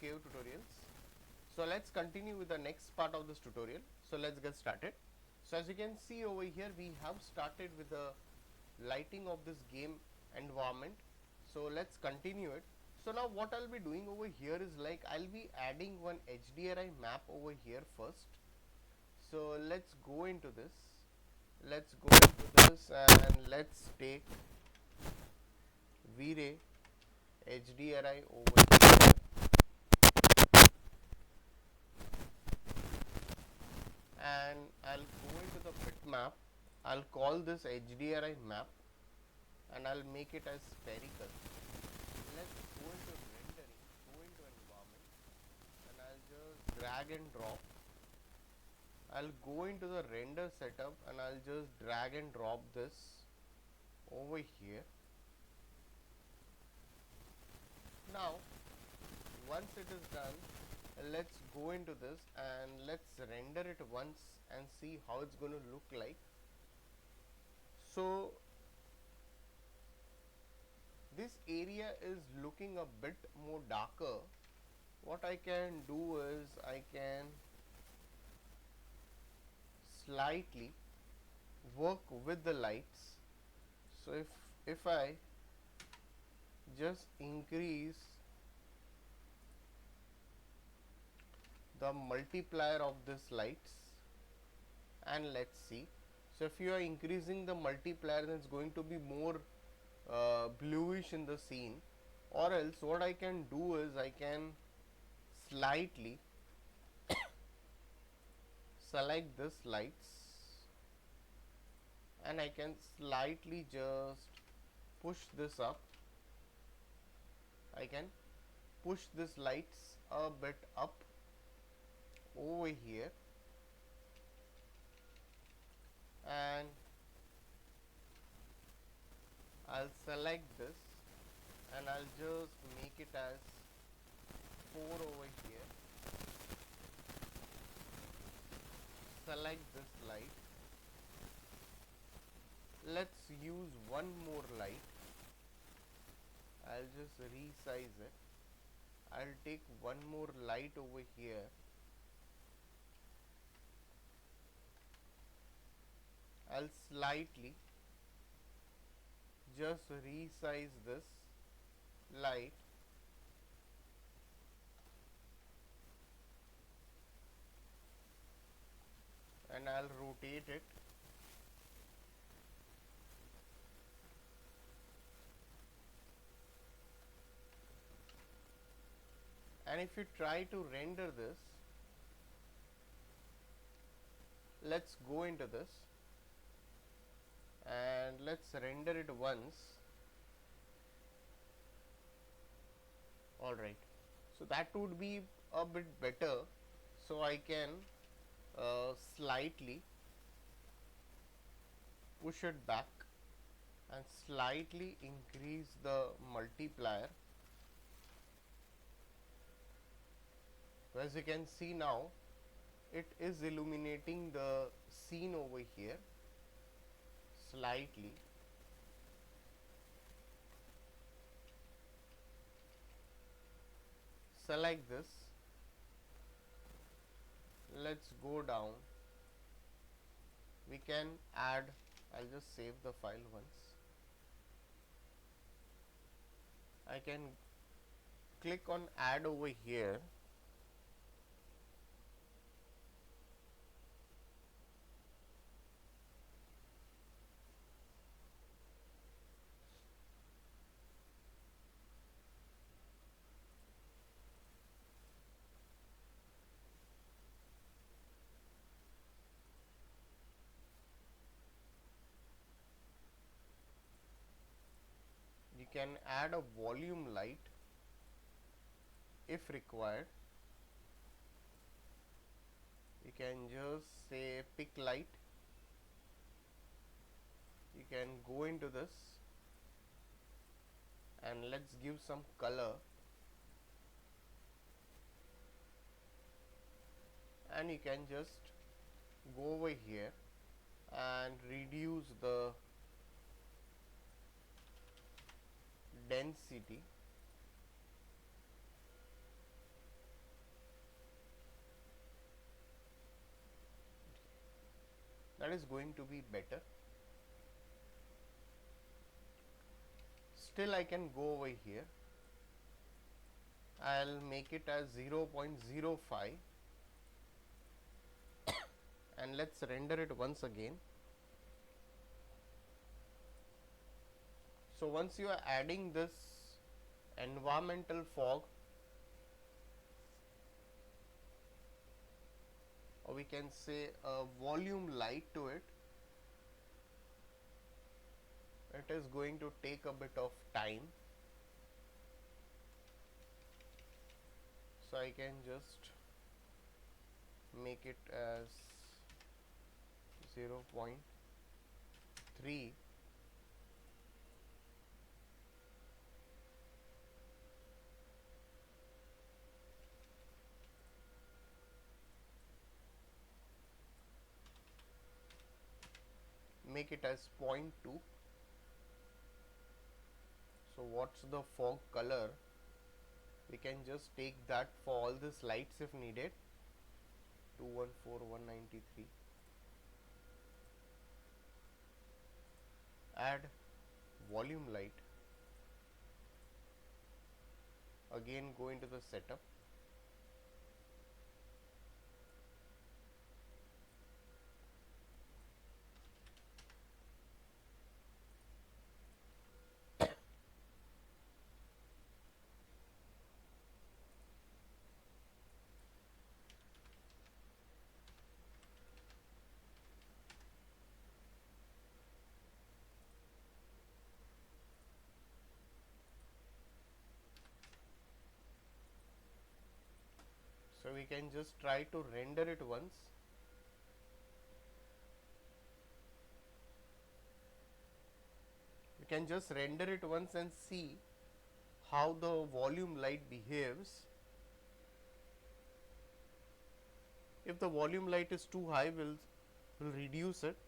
cave tutorials. So let's continue with the next part of this tutorial. So let's get started. So as you can see over here, we have started with the lighting of this game environment. So let's continue it. So now what I'll be doing over here is like I'll be adding one HDRI map over here first. So let's go into this. Let's go into this and let's take V-Ray HDRI over here, and I'll go into the bitmap. I'll call this HDRI map and I'll make it as spherical. Let's go into rendering, go into environment, and I'll just drag and drop. I'll go into the render setup and I'll just drag and drop this over here. Now once it is done, let's go into this and let's render it once and see how it's going to look like. So this area is looking a bit more darker. What I can do is I can slightly work with the lights. So if I just increase the multiplier of this lights, and let's see. So if you are increasing the multiplier, then it's going to be more bluish in the scene, or else what I can do is I can slightly select this lights and I can slightly just push this up. I can push this lights a bit up over here, and I'll select this and I'll just make it as 4 over here. Select this light. Let's use one more light. I'll just resize it. I'll take one more light over here. I'll slightly just resize this light and I'll rotate it. And if you try to render this, let's go into this and let's render it once. Alright, so that would be a bit better. So I can slightly push it back and slightly increase the multiplier. So as you can see now, it is illuminating the scene over here slightly. Select this. Let's go down. We can add, I'll just save the file once. I can click on add over here. You can add a volume light if required. You can just say pick light. You can go into this and let's give some color, and you can just go over here and reduce the density That is going to be better. Still I can go over here. I'll make it as 0.05 and let's render it once again. So once you are adding this environmental fog, or we can say a volume light to it, it is going to take a bit of time. So I can just make it as 0.3. Make it as 0.2. So what's the fog color? We can just take that for all these lights if needed. 214193. Add volume light. Again go into the setup. So we can just try to render it once. We can just render it once and see how the volume light behaves. If the volume light is too high, we'll reduce it,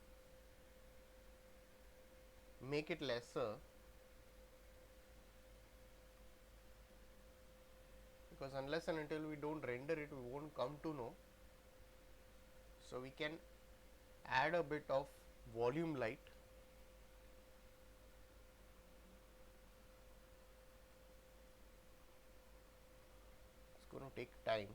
make it lesser, because unless and until we don't render it, we won't come to know. So we can add a bit of volume light. It's going to take time.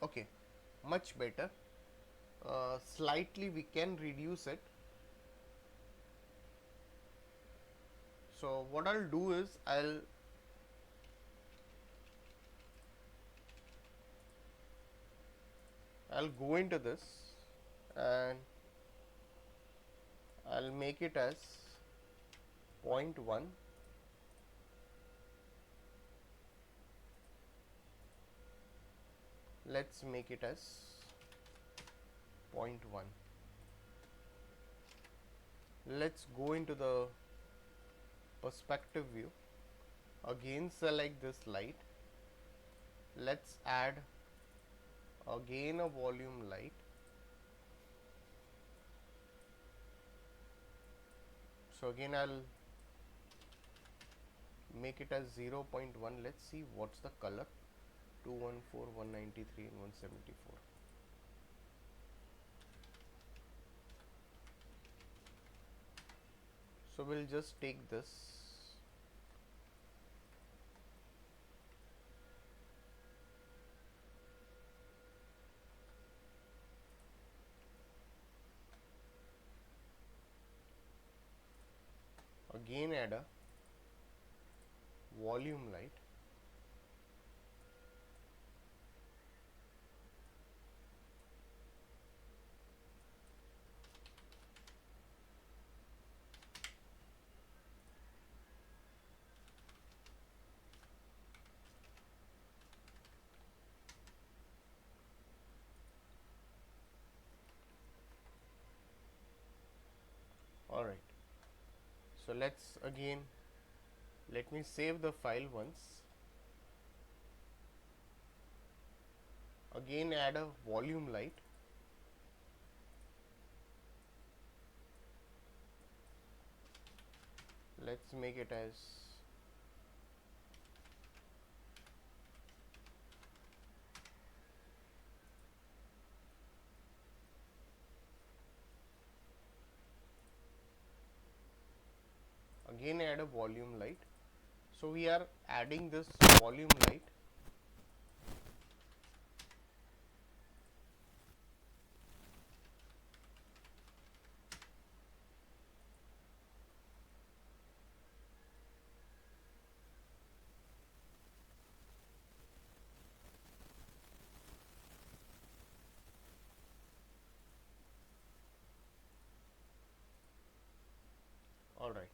Okay, much better. Slightly we can reduce it. So what I'll do is I'll go into this and I'll make it as 0.1. Let's make it as 0.1. Let's go into the perspective view. Again select this light. Let's add again a volume light. So again I'll make it as 0.1. Let's see what's the color. 214, 193 and 174. So we'll just take this, again add a volume light. So let's again, let me save the file once. Again add a volume light. Let's make it as again add a volume light. So we are adding this volume light. All right.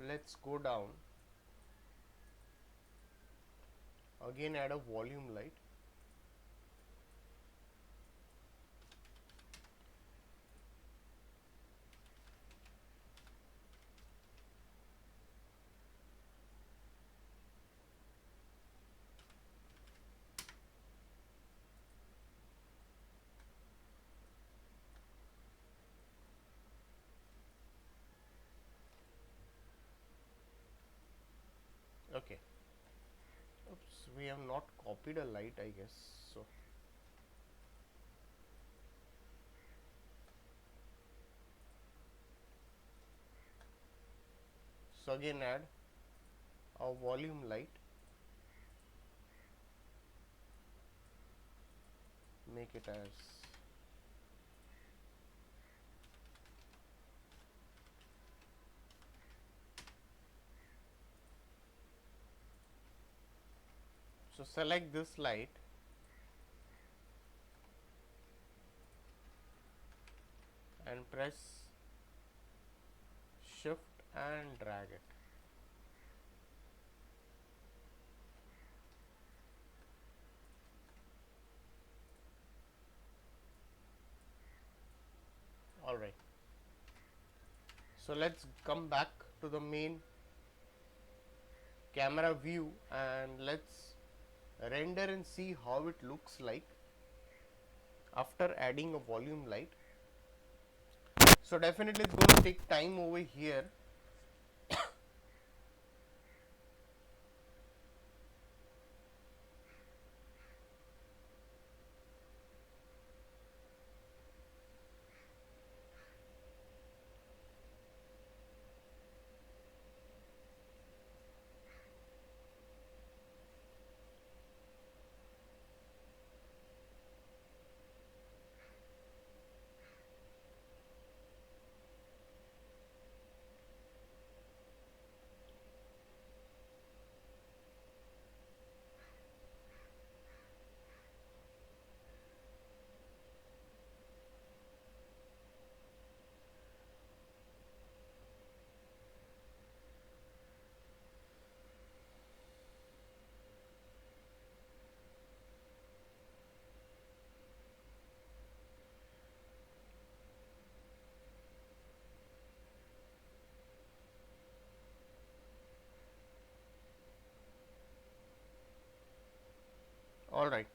Let's go down. Again add a volume light. Okay. Oops, we have not copied a light, I guess. So again add a volume light. Make it as so select this light and press shift and drag it. All right. So let's come back to the main camera view and let's render and see how it looks like after adding a volume light. So definitely it's going to take time over here. All right.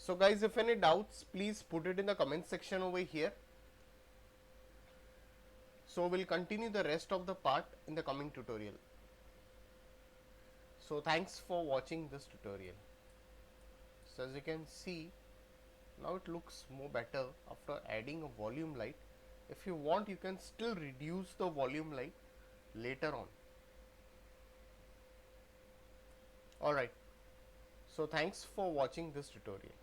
So guys, if any doubts, please put it in the comment section over here. So we'll continue the rest of the part in the coming tutorial. So thanks for watching this tutorial. So as you can see, now it looks more better after adding a volume light. If you want, you can still reduce the volume light later on. Alright, so thanks for watching this tutorial.